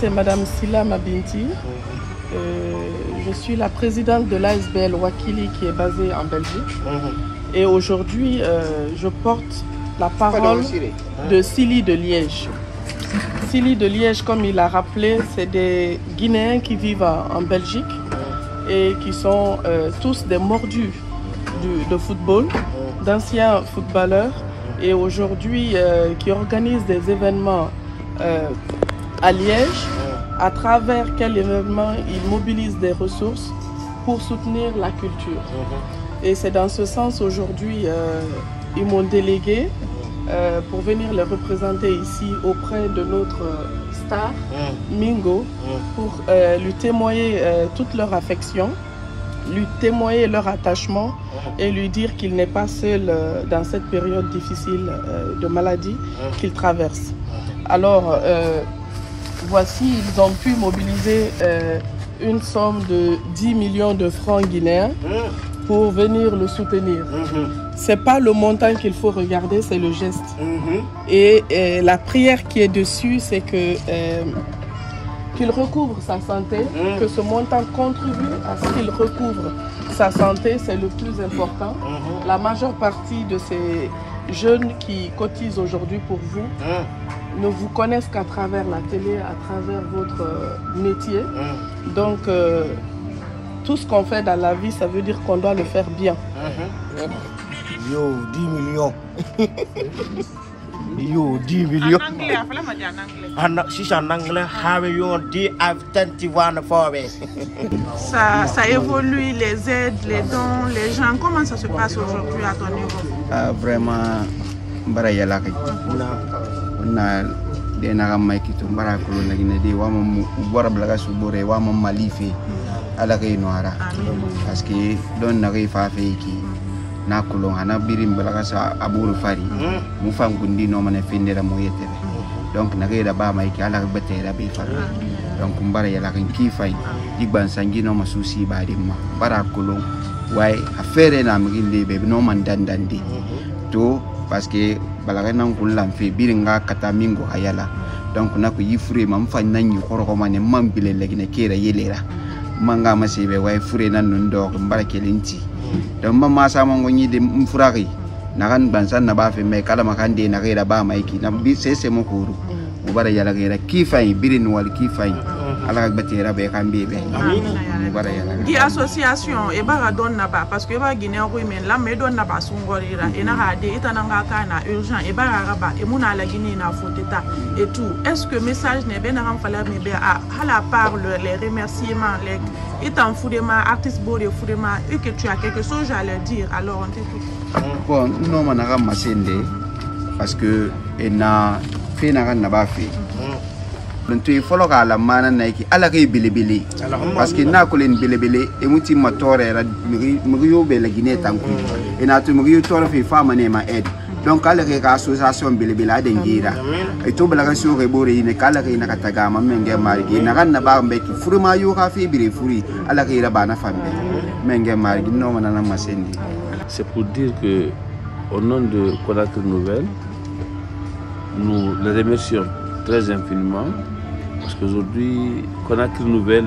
c'est Madame Sila Mabinti. Je suis la présidente de l'ASBL Wakili qui est basée en Belgique. Et aujourd'hui, je porte la parole de Sili de Liège. Sili de Liège, comme il a rappelé, c'est des Guinéens qui vivent en Belgique et qui sont tous des mordus de football, d'anciens footballeurs, et aujourd'hui qui organisent des événements à Liège, à travers quel événement ils mobilisent des ressources pour soutenir la culture. Et c'est dans ce sens aujourd'hui, ils m'ont délégué pour venir les représenter ici auprès de notre star, Mingo, pour lui témoigner toute leur affection, lui témoigner leur attachement et lui dire qu'il n'est pas seul dans cette période difficile de maladie qu'il traverse. Alors, voici, ils ont pu mobiliser une somme de 10 millions de francs guinéens pour venir le soutenir. C'est pas le montant qu'il faut regarder, c'est le geste. Et la prière qui est dessus, c'est que qu'il recouvre sa santé, que ce montant contribue à ce qu'il recouvre sa santé, c'est le plus important. La majeure partie de ces jeunes qui cotisent aujourd'hui pour vous ne vous connaissent qu'à travers la télé, à travers votre métier. Donc, tout ce qu'on fait dans la vie, ça veut dire qu'on doit le faire bien. Yo, 10 millions. Yo, 10 millions. Si c'est en anglais, have you 10 21 for Ça évolue, les aides, les dons, les gens. Comment ça se passe aujourd'hui à ton niveau? Vraiment, on a des nagamaki to barakulu na ginedi wa mu warablaga subore wa mu malife ala kay noara parce que don na kay fa feki na kulon hana birim balaga sa aburu fari mu fam gundi no mane findera mo yete donc na kay da ba mai ki ala bete da be fara donc mbara yala kan ki fay digban sangi no masusi ba dimma barakulu way affaire na mginde be no man dandandi to parce que balaga nan kulan fe biringa kata Mingo ayala donc na ko yifure mam fa nan yi koroko mane mam bile legine kera yelera manga masibe way fure nan nun do ko mbarakelinti donc mamma sama ngoni de mfuraki na kan bansan na ba fe me kala makande na kera ba maiki na bi sese mo kuru mubara yala kera kifay birin wal kifay ala batera be kan be di association e ba don na ba parce que ba Guinée ko men la me don na ba sungorira e na ga de itananga kana urgent e ba ba e muna la Guinée na foteta et tout. Est-ce que message ne ben ram fala me be à la part les remerciements les itan foudema artiste beau de foudema et que tu as quelque chose à leur dire, alors on t'écoute. Bon, non manaka masende parce que na fait na na ba fait donc il faut que la mana naiki ala kay bilibili parce que na ko len bilibili e muti matore ra mriyo be la Guinée tanku e na to mriyo tore fi fama ne ma aide donc ala kay ka association bilibili adengira e to bala ka so ke bore ine kala kay na kataga ma menge margi na kan na ba mbeki furuma yo ka fi biri furi ala kay ra bana fambe menge margi no manana masendi. C'est pour dire que au nom de Conakry Nouvelle, nous les remercions très infiniment parce qu'aujourd'hui Conakry Nouvelle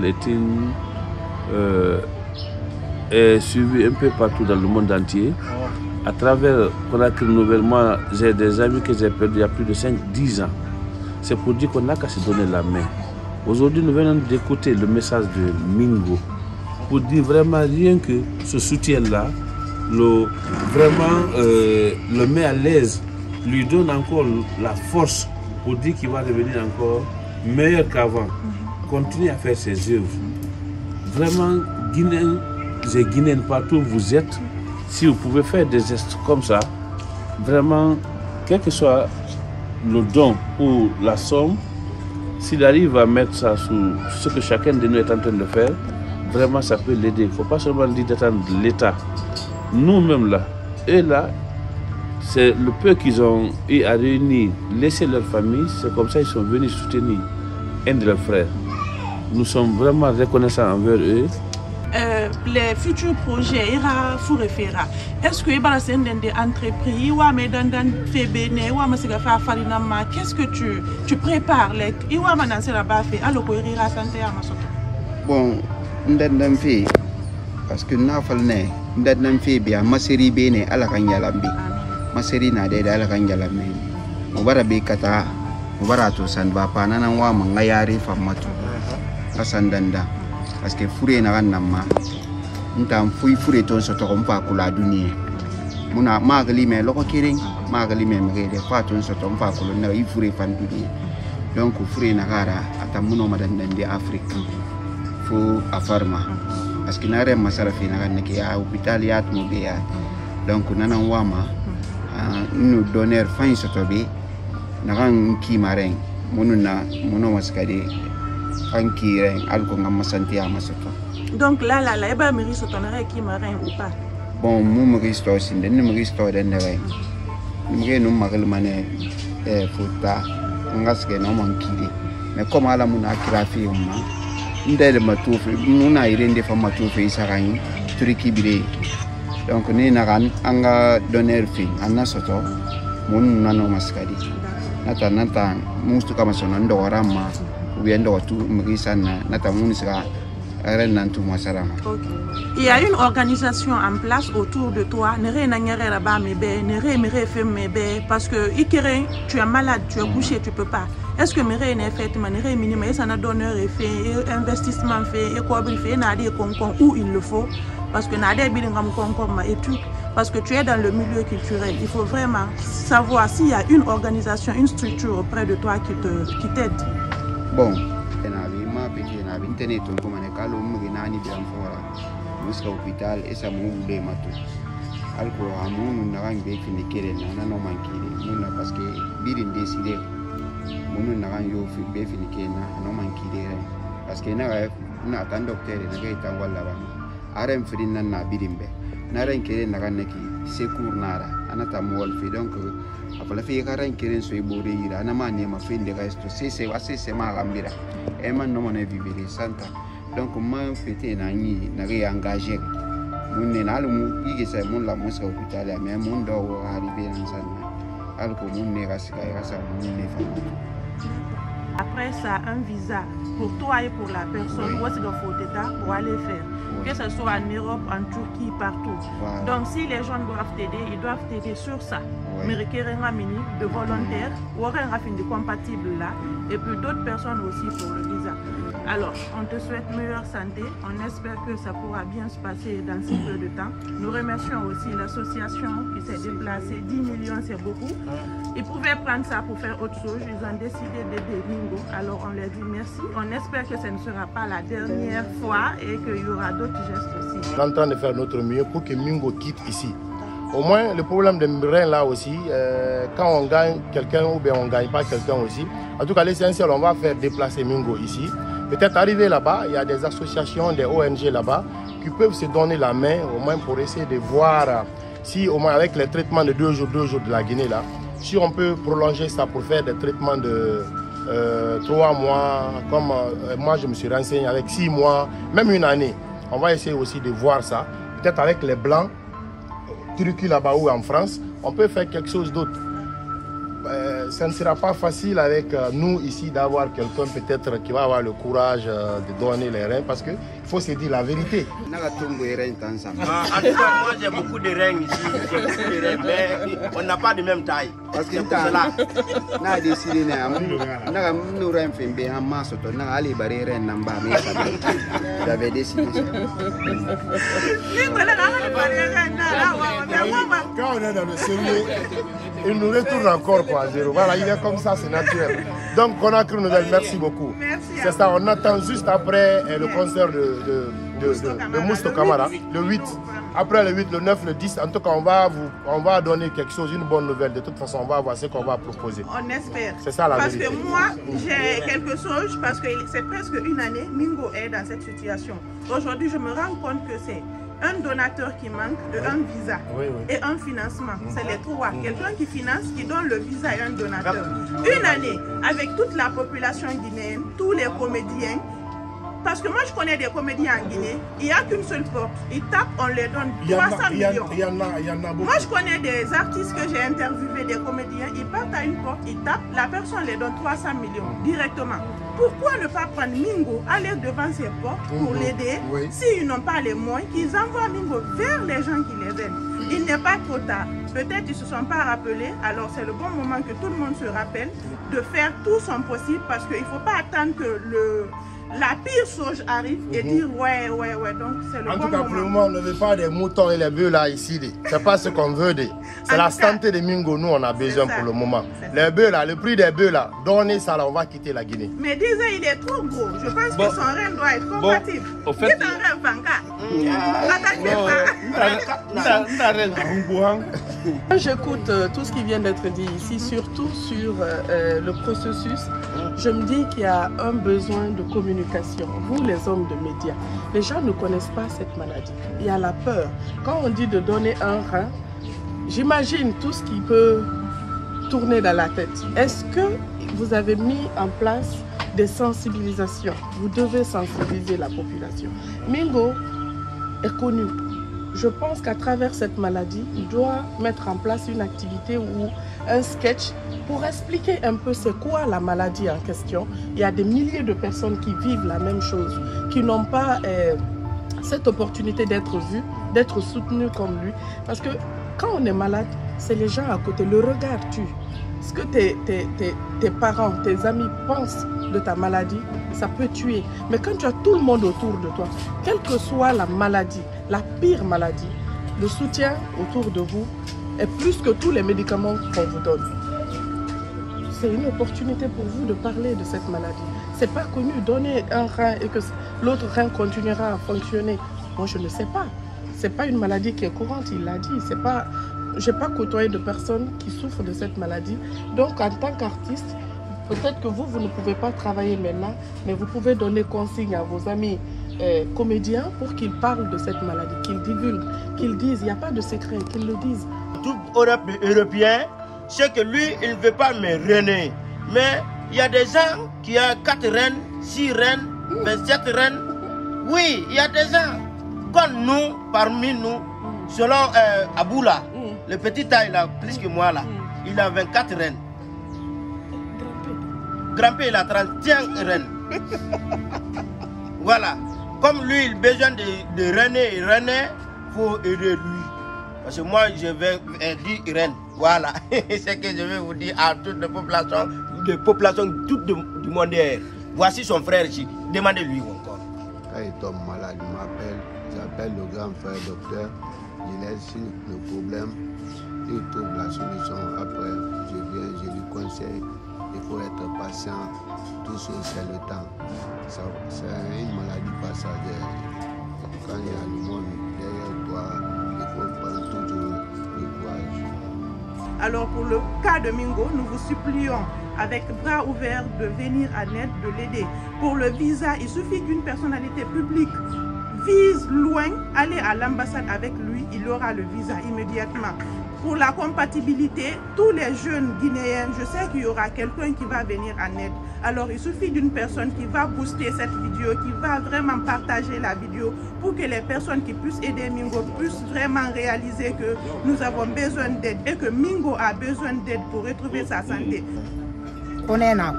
est suivi un peu partout dans le monde entier. À travers Conakry Nouvelle, moi j'ai des amis que j'ai perdus il y a plus de 5-10 ans. C'est pour dire qu'on n'a qu'à se donner la main. Aujourd'hui nous venons d'écouter le message de Mingo pour dire vraiment rien que ce soutien-là le met à l'aise, lui donne encore la force pour dire qu'il va devenir encore meilleur qu'avant, continuer à faire ses œuvres. Vraiment, Guinéens et Guinéennes partout où vous êtes, si vous pouvez faire des gestes comme ça, vraiment, quel que soit le don ou la somme, s'il arrive à mettre ça sous ce que chacun de nous est en train de faire, vraiment ça peut l'aider. Il ne faut pas seulement dire d'attendre l'État. Nous-mêmes là, et là, c'est le peu qu'ils ont eu à réunir, laisser leur famille, c'est comme ça qu'ils sont venus soutenir un de leurs frères. Nous sommes vraiment reconnaissants envers eux. les futurs projets ira furefera. Est-ce que ibala c'est des entreprises ou mais dans febene ou mais c'est faire farina ma qu'est-ce que tu prépares les iwa mananse la ba fait alors ko ira santé à masoto. Bon, ndandam fi parce que na falne ndandam fi biya masiri bene ala kan yalambi. Masiri na de ala kan yalambi. Mubara be kata mubara to san ba pa nanan wa man ngayari famatu. Asandanda parce que fure na kan namma. Ntam fui fure ton soto ko mpa kula dunie. Muna magali me loko kiring magali me mede fa ton soto mpa kula na i fure fan dunie. Donc fure na gara atamuno madandande Afrique. Fo afarma parce que nare masara fina kan ke ya hôpital ya to be ya donc nana wama nous donner fin soto be na kan ki mareng mono maskade kan ki ren alko ngam santé ya masoto. Donc là eba meri soto na ki mareng ou pas? Bon mu meri sto sinde ne meri sto den ne ren meri no magal mané fota ngaske no man kidi mais comme ala muna krafi umma ndele matufe nuna irende fa matufe isaranyi turiki bire donc ni nagan anga donner fin anna soto mun nano maskadi nata mustu kama sono ndo warama ubiendo tu mgisana nata munisga renantu masarama. Il y a une organisation en place autour de toi. Nere nanyere là-bas mebe, nere mere fait mebe parce que ikere tu es malade, tu es couché, tu peux pas. Est-ce que mere ne fait manere minimum ça n'a donneur fait investissement fait et quoi fait na des concon où il le faut parce que na des bilingam concom et tout parce que tu es dans le milieu culturel. Il faut vraiment savoir s'il y a une organisation, une structure auprès de toi qui t'aide. Bon, na internet on comme ne kalo muginani bi am fora muska hôpital et ça mu de matu alko amunu na rang be fini kere na no mankiri muna parce que birin décider munu na rang yo fi be fini kere na no mankiri parce que na tan docteur na ga tan wala ba arem fidin nan na birimbe na ran kere na kan neki secours nara anata mo wal fi donc apala fi karan kere so ibore ira na mane ma fin de resto c'est ma gambira et man no mona vivere santa donc ma fete na ni na re engager mun ne na lu yige sai mun la muska hôpital mais mun do arriver en sanna alko mun ne rasika mun ne fa. Après ça, un visa pour toi et pour la personne, où est-ce qu'il faut t'aider pour aller faire? Que ce soit en Europe, en Turquie, partout. Voilà. Donc si les gens doivent t'aider, ils doivent t'aider sur ça. Mais requérir un mini de volontaires, ou un fin de compatible là, et puis d'autres personnes aussi pour le visa. Alors, on te souhaite meilleure santé. On espère que ça pourra bien se passer dans si peu de temps. Nous remercions aussi l'association qui s'est déplacée. 10 millions, c'est beaucoup. Ils pouvaient prendre ça pour faire autre chose. Ils ont décidé d'aider Mingo. Alors, on leur dit merci. On espère que ce ne sera pas la dernière fois et qu'il y aura d'autres gestes aussi. On est en train de faire notre mieux pour que Mingo quitte ici. Au moins, le problème de Mirin là aussi, quand on gagne quelqu'un ou bien on ne gagne pas quelqu'un aussi, en tout cas, l'essentiel, on va faire déplacer Mingo ici. Peut-être arriver là-bas, il y a des associations, des ONG là-bas qui peuvent se donner la main au moins pour essayer de voir si au moins avec les traitements de 2 jours de la Guinée là, si on peut prolonger ça pour faire des traitements de 3 mois, comme moi je me suis renseigné avec 6 mois, même 1 année. On va essayer aussi de voir ça. Peut-être avec les Blancs, Turquie là-bas ou en France, on peut faire quelque chose d'autre. Ça ne sera pas facile avec nous ici d'avoir quelqu'un peut-être qui va avoir le courage de donner les reins parce qu'il faut se dire la vérité. En tout cas, moi j'ai beaucoup de reins ici, j'ai beaucoup de reins, mais on n'a pas de même taille. Parce que cela, on a décidé nous renfer en masse, on a allé barrer un namba, mais j'avais décidé ça. Quand on est dans le sérieux, il nous retourne encore quoi, à zéro. Voilà, il est comme ça, c'est naturel. Donc, Conakry Nouvelle, merci beaucoup. C'est ça, on attend juste après le concert de Mousto Camara, le 8. Après le 8, le 9, le 10, en tout cas, on va donner quelque chose, une bonne nouvelle. De toute façon, on va voir ce qu'on va proposer. On espère. C'est ça la vérité. Parce que moi, j'ai quelque chose, parce que c'est presque 1 année, Mingo est dans cette situation. Aujourd'hui, je me rends compte que c'est un donateur qui manque, un visa et un financement. C'est les 3. Quelqu'un qui finance, qui donne le visa et un donateur. 1 année, avec toute la population guinéenne, tous les comédiens, Parce que moi, je connais des comédiens en Guinée, il n'y a qu'une seule porte. Ils tapent, on les donne 300 millions. Il y en a beaucoup. Moi, je connais des artistes que j'ai interviewés, des comédiens, ils partent à une porte, ils tapent, la personne les donne 300 millions directement. Pourquoi ne pas prendre Mingo, aller devant ses portes pour l'aider? S'ils n'ont pas les moyens, qu'ils envoient Mingo vers les gens qui les aident. Il n'est pas trop tard. Peut-être qu'ils ne se sont pas rappelés, alors c'est le bon moment que tout le monde se rappelle de faire tout son possible parce qu'il ne faut pas attendre que la pire chose arrive et dire ouais, donc c'est le bon moment. En tout cas, pour le moment, on ne veut pas des moutons et les bœufs là ici. C'est pas ce qu'on veut. C'est la santé de Mingo, nous on a besoin pour le moment. Les bœufs là, le prix des bœufs là, donnez ça là, on va quitter la Guinée. Mais disait il est trop gros. Je pense que son rein doit être compatible. Au fait, j'écoute tout ce qui vient d'être dit ici, surtout sur le processus. Je me dis qu'il y a un besoin de communication. Vous, les hommes de médias, les gens ne connaissent pas cette maladie. Il y a la peur. Quand on dit de donner un rein, j'imagine tout ce qui peut tourner dans la tête. Est-ce que vous avez mis en place des sensibilisations? Vous devez sensibiliser la population. Mingo est connu. Je pense qu'à travers cette maladie, il doit mettre en place une activité ou un sketch pour expliquer un peu c'est quoi la maladie en question. Il y a des milliers de personnes qui vivent la même chose, qui n'ont pas cette opportunité d'être vues, d'être soutenues comme lui. Parce que quand on est malade, c'est les gens à côté. Le regard tue. Ce que tes parents, tes amis pensent de ta maladie, ça peut tuer. Mais quand tu as tout le monde autour de toi, quelle que soit la maladie, la pire maladie, le soutien autour de vous est plus que tous les médicaments qu'on vous donne. C'est une opportunité pour vous de parler de cette maladie. C'est pas connu, donner un rein et que l'autre rein continuera à fonctionner. Moi, je ne sais pas. C'est pas une maladie qui est courante, il l'a dit. C'est pas... Je n'ai pas côtoyé de personnes qui souffrent de cette maladie. Donc, en tant qu'artiste, peut-être que vous ne pouvez pas travailler maintenant, mais vous pouvez donner consigne à vos amis comédiens pour qu'ils parlent de cette maladie, qu'ils divulguent, qu'ils disent, il n'y a pas de secret, qu'ils le disent. Tout Européen, c'est que lui, il ne veut pas me reiner. Mais il y a des gens qui ont 4 reines, 6 reines, 27 reines. Oui, il y a des gens comme nous, parmi nous, selon Aboula, le petit taille là, plus que moi là, il a 24 reines. Grand-père, il a 31 reines. Voilà. Comme lui, il a besoin de reiner, il faut aider lui. Parce que moi, je vais dire reine. Voilà. C'est ce que je vais vous dire à toutes les populations toutes du monde. Voici son frère ici. Demandez-lui encore. Quand il tombe malade, il m'appelle. J'appelle le grand frère docteur. Il laisse le problème. Il trouve la solution. Après, je viens, je lui conseille. Il faut être patient. Tout ça, c'est le temps. C'est une maladie passagère. Quand il y a le monde derrière toi, il faut prendre toujours le courage. Alors pour le cas de Mingo, nous vous supplions avec bras ouverts de venir à l'aide, de l'aider. Pour le visa, il suffit qu'une personnalité publique vise loin, aller à l'ambassade avec lui, il aura le visa immédiatement. Pour la compatibilité, tous les jeunes Guinéens, je sais qu'il y aura quelqu'un qui va venir en aide. Alors il suffit d'une personne qui va booster cette vidéo, qui va vraiment partager la vidéo pour que les personnes qui puissent aider Mingo puissent vraiment réaliser que nous avons besoin d'aide et que Mingo a besoin d'aide pour retrouver sa santé. On est là,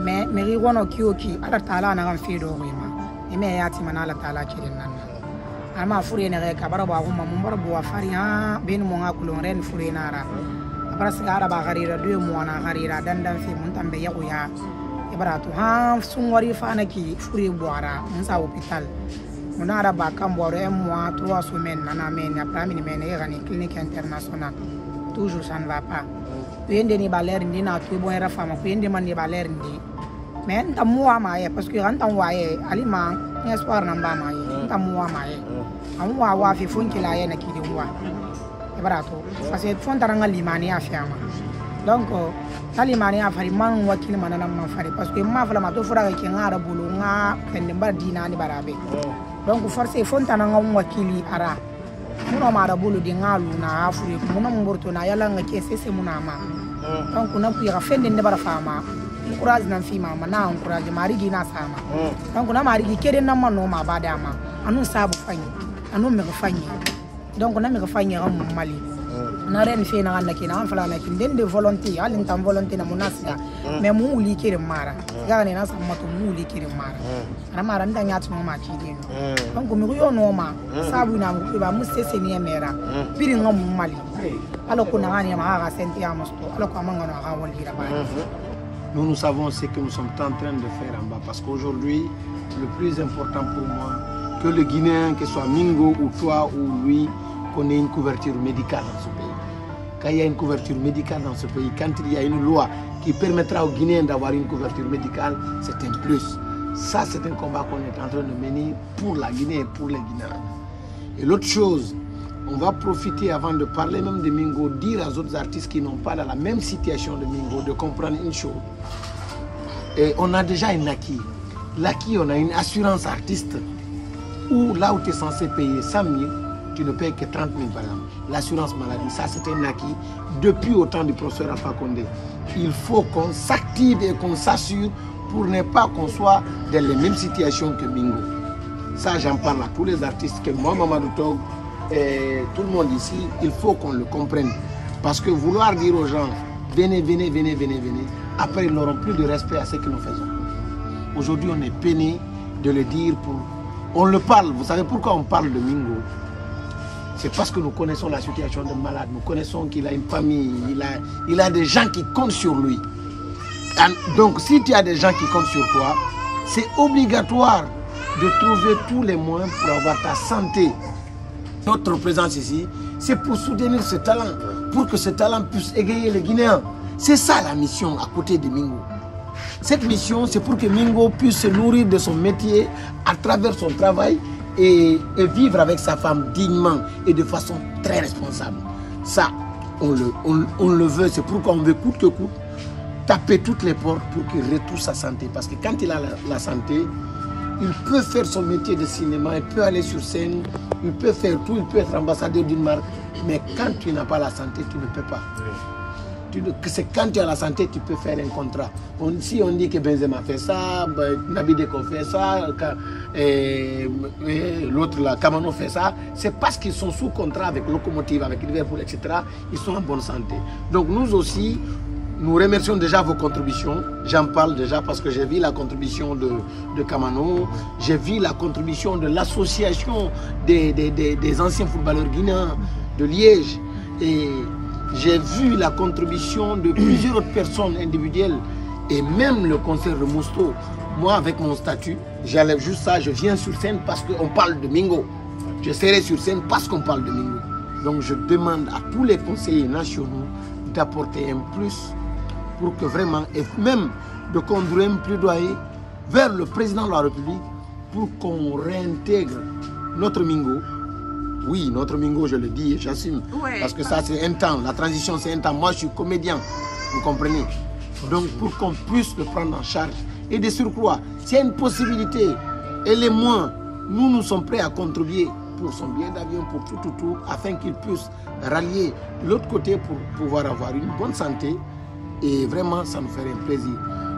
mais Meriwano Kyoki, à la Tala, n'a fait d'orima. Et mais Yatimana la Tala qui est là. Ama furene ka bara ba huma mumbara bo afari ha ben mo ngakulo ren furenara abara sigara ba garira 2 mois na garira dandan fi mun tambe yaku ya ibara to ha sunwari fana ki fure boara mun sa hôpital munara ba kam boaro 1 mois 3 semaines nana men après mini men e gani clinique internationale toujours ça ne va pas yende ni baler ndi na to bo era fama ko yende man ni baler ndi men tamuwa ma parce que ran tan waye alima espoir namba ma tamuwa ma amwa wa fi funki la yana ki de wa barato parce que fon taranga limani afiama donc talimani afari man wakil manana man fari parce que ma fala ma to fura ke ngara bulu nga pende bar dina ni barabe donc forcé fon taranga wakili ara muno ma da bulu di ngalu na afuri muno mborto na yala nga ke sese munama donc na ku ya fende ne bara fama encourage nan fi mama na encourage marigi na sama donc na marigi kede na mano ma bada ma anu sabu fanyi anu me fanyi donc na me fanyi ram mali na ren fi na na kina fala na kin den de volonté alin tam volonté na munasida mais mu uli kire mara ga ne na sama to mu uli kire mara na mara nda nya tuma ma ki den donc mi yo no ma sabu na mu ba mu sese ni mera piri ngam mali alors qu'on a rien à sentir à Moscou alors comment on a renvoyé là-bas. Nous savons ce que nous sommes en train de faire en bas parce qu'aujourd'hui le plus important pour moi que le Guinéen, que ce soit Mingo ou toi ou lui, qu'on ait une couverture médicale dans ce pays. Quand il y a une couverture médicale dans ce pays, quand il y a une loi qui permettra aux Guinéens d'avoir une couverture médicale, c'est un plus. Ça, c'est un combat qu'on est en train de mener pour la Guinée et pour les Guinéens. Et l'autre chose, on va profiter avant de parler même de Mingo, dire aux autres artistes qui n'ont pas dans la même situation de Mingo de comprendre une chose. Et on a déjà un acquis. L'acquis, on a une assurance artiste où là où tu es censé payer 100 000, tu ne payes que 30 000 par exemple. L'assurance maladie, ça c'est un acquis depuis au temps du professeur Alpha Condé. Il faut qu'on s'active et qu'on s'assure pour ne pas qu'on soit dans les mêmes situations que Mingo. Ça j'en parle à tous les artistes, que moi, Mamadou Tog, et tout le monde ici, il faut qu'on le comprenne. Parce que vouloir dire aux gens, venez, venez, venez, venez, venez, après ils n'auront plus de respect à ce que nous faisons. Aujourd'hui, on est peiné de le dire pour... On le parle, vous savez pourquoi on parle de Mingo? C'est parce que nous connaissons la situation de malade, nous connaissons qu'il a une famille, il a des gens qui comptent sur lui. Donc si tu as des gens qui comptent sur toi, c'est obligatoire de trouver tous les moyens pour avoir ta santé. Notre présence ici, c'est pour soutenir ce talent, pour que ce talent puisse égayer les Guinéens. C'est ça la mission à côté de Mingo. Cette mission, c'est pour que Mingo puisse se nourrir de son métier à travers son travail et vivre avec sa femme dignement et de façon très responsable. Ça, on le veut, c'est pourquoi on veut coûte que coûte taper toutes les portes pour qu'il retrouve sa santé. Parce que quand il a la santé, il peut faire son métier de cinéma, il peut aller sur scène, il peut faire tout, il peut être ambassadeur d'une marque. Mais quand tu n'as pas la santé, tu ne peux pas. C'est quand tu as la santé, tu peux faire un contrat. Si on dit que Benzema fait ça, Naby Deko fait ça, l'autre là, Kamano fait ça, c'est parce qu'ils sont sous contrat avec Locomotive, avec Liverpool, etc. Ils sont en bonne santé. Donc nous aussi, nous remercions déjà vos contributions. J'en parle déjà parce que j'ai vu la contribution de Kamano, j'ai vu la contribution de l'association des anciens footballeurs guinéens de Liège. Et j'ai vu la contribution de plusieurs autres personnes individuelles et même le concert de Mousto. Moi, avec mon statut, j'enlève juste ça, je viens sur scène parce qu'on parle de Mingo. Je serai sur scène parce qu'on parle de Mingo. Donc je demande à tous les conseillers nationaux d'apporter un plus pour que vraiment, et même de conduire un plaidoyer vers le président de la République pour qu'on réintègre notre Mingo. Oui, notre Mingo, je le dis et j'assume. Ouais. Parce que ça, c'est un temps. La transition, c'est un temps. Moi, je suis comédien. Vous comprenez? Donc, pour qu'on puisse le prendre en charge. Et de surcroît, s'il y a une possibilité, et les moins, nous sommes prêts à contribuer pour son billet d'avion, pour tout, afin qu'il puisse rallier de l'autre côté pour pouvoir avoir une bonne santé. Et vraiment, ça nous ferait un plaisir.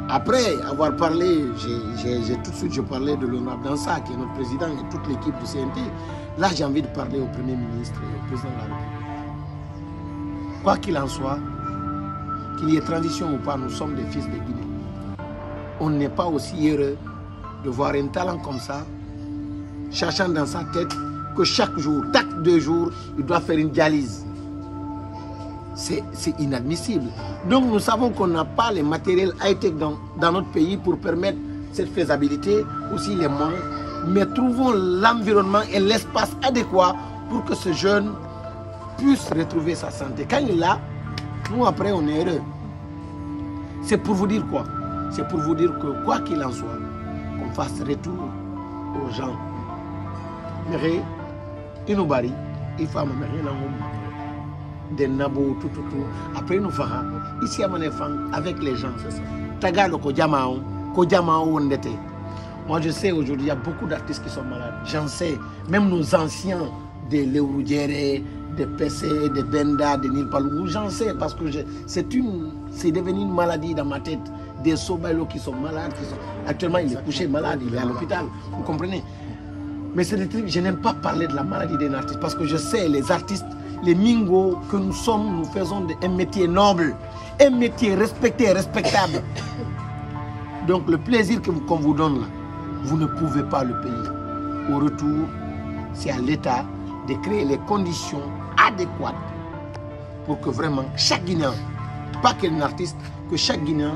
Après avoir parlé, j'ai tout de suite parlé de l'honorable Dansa, qui est notre président, et toute l'équipe du CNT. Là, j'ai envie de parler au Premier ministre et au Président de la République. Quoi qu'il en soit, qu'il y ait transition ou pas, nous sommes des fils de Guinée. On n'est pas aussi heureux de voir un talent comme ça, cherchant dans sa tête que chaque jour, tac 2 jours, il doit faire une dialyse. C'est inadmissible. Donc nous savons qu'on n'a pas les matériels high-tech dans notre pays pour permettre cette faisabilité, aussi les moyens. Mais trouvons l'environnement et l'espace adéquat pour que ce jeune puisse retrouver sa santé. Quand il l'a, nous après on est heureux. C'est pour vous dire quoi? C'est pour vous dire que quoi qu'il en soit, qu'on fasse retour aux gens. Méré, Inobari, il faut m'amener des nabos, tout. Après nous fera ici à Manefang avec les gens. Tagalo Kodjamao, Ondete. Moi je sais aujourd'hui il y a beaucoup d'artistes qui sont malades. J'en sais, même nos anciens, des Léoudjere, des PC, des Benda, des Nilpalou. J'en sais parce que c'est devenu une maladie dans ma tête. Des Sobalo qui sont malades, actuellement il est couché malade, il est à l'hôpital, vous comprenez? Mais c'est des trucs, je n'aime pas parler de la maladie d'un artiste parce que je sais, les artistes, les mingos que nous sommes, nous faisons un métier noble, un métier respecté et respectable. Donc le plaisir qu'on vous donne là, vous ne pouvez pas le payer. Au retour, c'est à l'État de créer les conditions adéquates pour que vraiment chaque Guinéen, pas qu'un artiste, que chaque Guinéen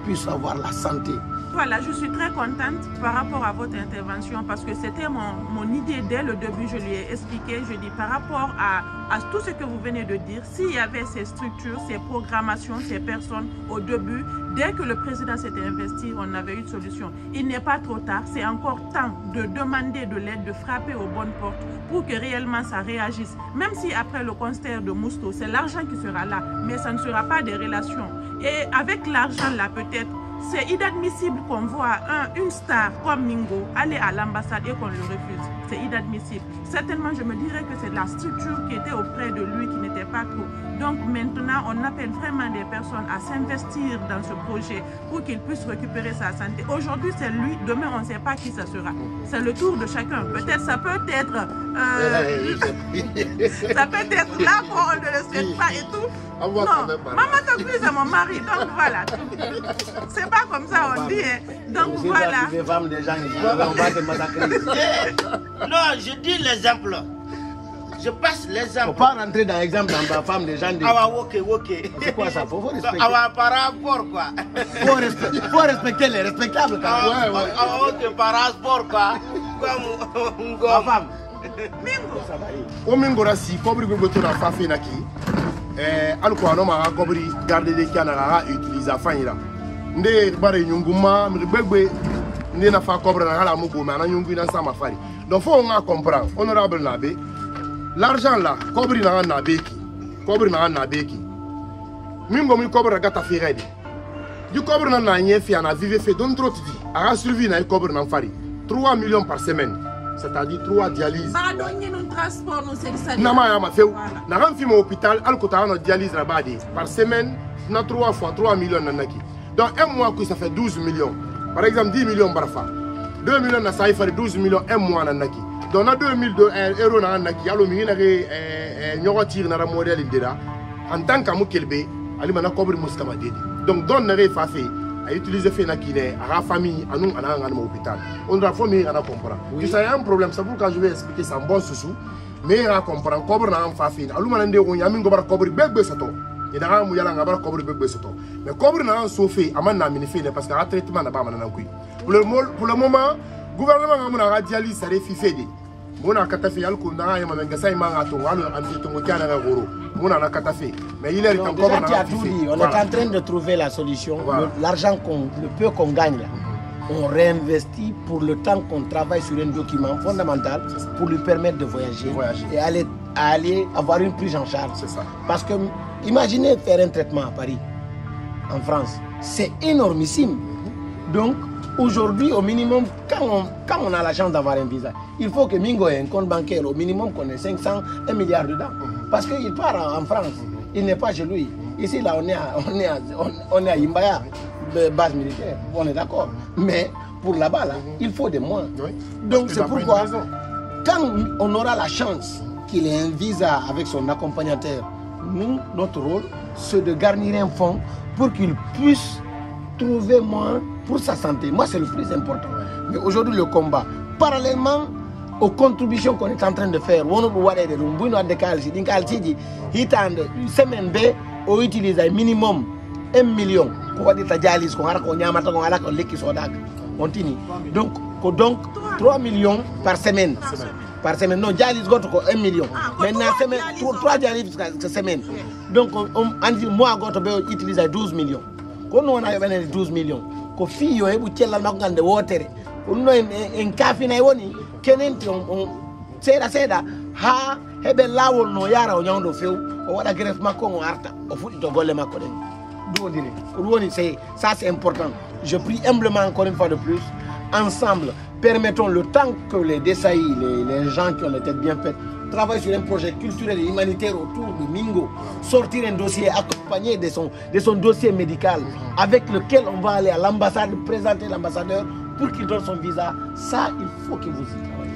puisse avoir la santé. Voilà, je suis très contente par rapport à votre intervention parce que c'était mon idée dès le début, je lui ai expliqué, je dis par rapport à tout ce que vous venez de dire, s'il y avait ces structures, ces programmations, ces personnes au début, dès que le président s'était investi, on avait eu une solution. Il n'est pas trop tard, c'est encore temps de demander de l'aide, de frapper aux bonnes portes pour que réellement ça réagisse. Même si après le concert de Mousto, c'est l'argent qui sera là, mais ça ne sera pas des relations. Et avec l'argent là peut-être, c'est inadmissible qu'on voit une star comme Mingo aller à l'ambassade et qu'on le refuse. C'est inadmissible. Certainement, je me dirais que c'est la structure qui était auprès de lui qui n'était pas trop. Donc maintenant, on appelle vraiment des personnes à s'investir dans ce projet pour qu'il puisse récupérer sa santé. Aujourd'hui, c'est lui. Demain, on ne sait pas qui ça sera. C'est le tour de chacun. Peut-être ça peut être... ça peut être là où on ne le souhaite pas et tout. Non, maman Toklu, c'est mon mari. Donc voilà. C'est pas comme ça on dit. Donc voilà. On va te massacrer. Non, je dis l'exemple. Je passe l'exemple. Faut pas rentrer dans l'exemple dans la femme des gens. Ah, ok. C'est quoi ça? Faut respecter. Ah, par rapport quoi. Faut respecter les respectables. Ah, ok, par rapport quoi. Comme ma femme. Mingo. O Mingo rasi kobri go to na fa fe na ki. Alko no ma kobri garder des canards utiliser afanyira. Nde bare nyunguma mi gbegbe nde na fa kobra na ala mugo ma na nyungu na sama fari. Donc faut on comprendre honorable Nabe. L'argent là, kobri na Nabeki. Kobri na Nabeki. Mingo mi kobra gata fi rede. Du kobri na nyefi ana vive fait don trop dit. A survie na kobri na fari. 3 millions par semaine. C'est-à-dire 3 dialyses. Nama ya ma feu. Na ram fi mo hôpital al kota na dialyse na badi par semaine na 3 fois 3 millions na naki. Donc un mois ça fait 12 millions. Par exemple 10 millions barfa. 2 millions na ça fait 12 millions un mois na naki. Donc na 2000 euros na naki alo mi na re nyoko tir na modèle dira en tant que mukelbe ali mana kobri muskama dedi. Donc don na re fa fait à utiliser fait na kine à la famille à nous à l'hôpital. On doit former à comprendre. Oui. Ça y a un problème, c'est pourquoi je vais expliquer ça en bon sous mais à comprendre comment on a fait. Alors maintenant on y a mis gobar kobri bébé sato. Et dans mu yala ngaba kobri bébé sato. Mais kobri na so fait amana mini fait parce que un traitement na ba mana kui. Pour le moment gouvernement ngamuna dialyse ça refi fait dit. Mona katafi alko na ya mamenga sai manga to alo antongo kana ga goro. Mona na katafi. Mais il est encore on est en train de trouver la solution. Voilà. L'argent le peu qu'on gagne là, on réinvestit pour le temps qu'on travaille sur un document fondamental pour lui permettre de voyager. Et aller avoir une prise en charge. C'est ça. Parce que imaginez faire un traitement à Paris, en France, c'est énormissime. Donc aujourd'hui, au minimum, quand on a la chance d'avoir un visa, il faut que Mingo ait un compte bancaire, au minimum qu'on ait 500, 1 milliard dedans. Parce qu'il part en France, il n'est pas chez lui. Ici, là, on est à Imbaya, base militaire, on est d'accord. Mais pour là-bas, là, il faut des moyens. Oui. Donc c'est pourquoi, quand on aura la chance qu'il ait un visa avec son accompagnateur, nous, notre rôle, c'est de garnir un fonds pour qu'il puisse trouver moins pour sa santé. Moi, c'est le plus important. Mais aujourd'hui, le combat, parallèlement aux contributions qu'on est en train de faire, on utilise un minimum 1 million. Donc 3 millions par semaine. Par semaine. Non, dialyse 1 million. Maintenant, 3 dialyses par semaine. Donc, on dit, moi, je utilise 12 millions. Quand on a 12 millions, ko fiyo hebu tella makande wotere onno en kafina woni kenenti on seda ha hebe lawol no yara o nyawdo few o wada gref makko on arta o fudi to golle makko den do dine woni c'est ça, c'est important. Je prie humblement encore une fois de plus, ensemble permettons le temps que les désaillis, les gens qui ont les têtes bien faites travaille sur un projet culturel et humanitaire autour de Mingo, sortir un dossier accompagné de son dossier médical, avec lequel on va aller à l'ambassade, présenter l'ambassadeur pour qu'il donne son visa, ça, il faut que vous y travaillez.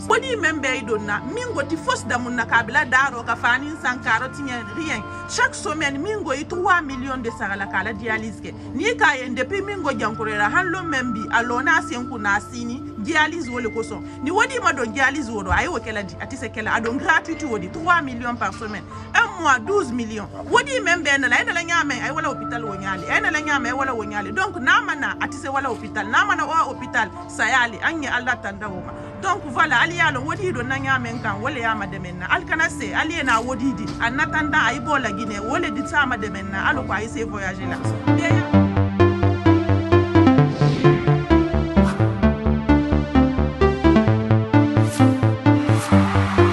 Boni membe idonna mingo ti fos da munna kabila daro ka fani sankaro tinya rien chaque semaine mingo i 3 millions de sarala kala dialyse ke ni ka en depuis mingo jankorera hanlo membi alona senku na sini dialyse wole koso ni wodi ma don dialyse wodo ay wokela di atise kela adon gratuité wodi 3 millions par semaine un mois 12 millions wodi membe en la nyame ay wala hôpital wonyali en la nyame wala wonyali donc namana atise wala hôpital namana wa hôpital sayali anya Allah tandawoma. Donc voilà, ali yalo wodi do nanya men kan wole ya mademenna alkana se ali na wodi di en attendant ay bo la Guinée wole di sama demenna alo ko ay se voyager là.